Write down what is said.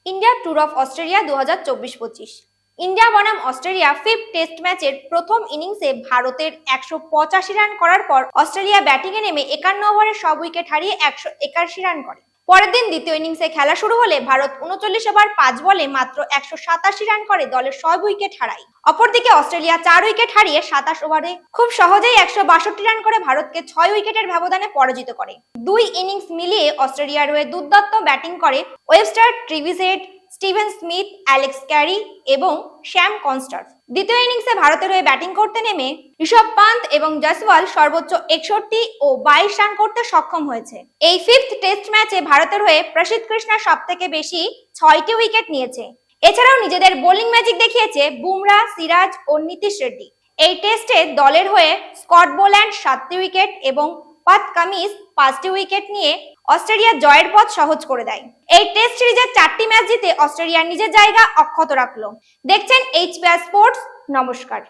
India tour of Australia 2024-25। India বনাম Australia fifth test ম্যাচের প্রথম ইনিংসে ভারতের 185 রান করার পর অস্ট্রেলিয়া ব্যাটিংয়ে নেমে 51 ওভারে সব উইকেট হারিয়ে 181 রান করে। পরের দিন দ্বিতীয় ইনিংসে খেলা শুরু হলে ভারত 39 ওভার 5 বলে মাত্র 187 রান করে দলের সব উইকেট হারায়। অপরদিকে অস্ট্রেলিয়া 4 উইকেট হারিয়ে 27 ওভারে খুব সহজেই 162 রান করে ভারতকে 6 উইকেটের ব্যবধানে পরাজিত করে। দুই ইনিংস মিলিয়ে অস্ট্রেলিয়ার হয়ে দুর্দান্ত ব্যাটিং করে Webster, Travis, Steven Smith, Alex Carey এবং শ্যাম কনস্টার্ভ। দ্বিতীয় ইনিংসে ভারতের হয়ে ব্যাটিং করতে নেমে ঋষভ পান্ত এবং জয়সওয়াল সর্বোচ্চ 61 ও 22 রান করতে সক্ষম হয়েছে। এই ফিফথ টেস্ট ম্যাচে ভারতের হয়ে প্রসিদ্ধ কৃষ্ণা সবথেকে বেশি 6টি উইকেট নিয়েছে। এছাড়াও নিজেদের বোলিং ম্যাজিক দেখিয়েছে বুমরা, সিরাজ ও নীতিশ রেড্ডি। এই টেস্টে দলের হয়ে স্কট বোল্যান্ড 7টি উইকেট এবং পাট কামিন্স 5টি উইকেট নিয়ে অস্ট্রেলিয়ার জয়ের পথ সহজ করে দেয়। এই টেস্ট সিরিজের 4টি ম্যাচ জিতে অস্ট্রেলিয়া নিজের জায়গা অক্ষত রাখলো। দেখছেন HPR স্পোর্টস। নমস্কার।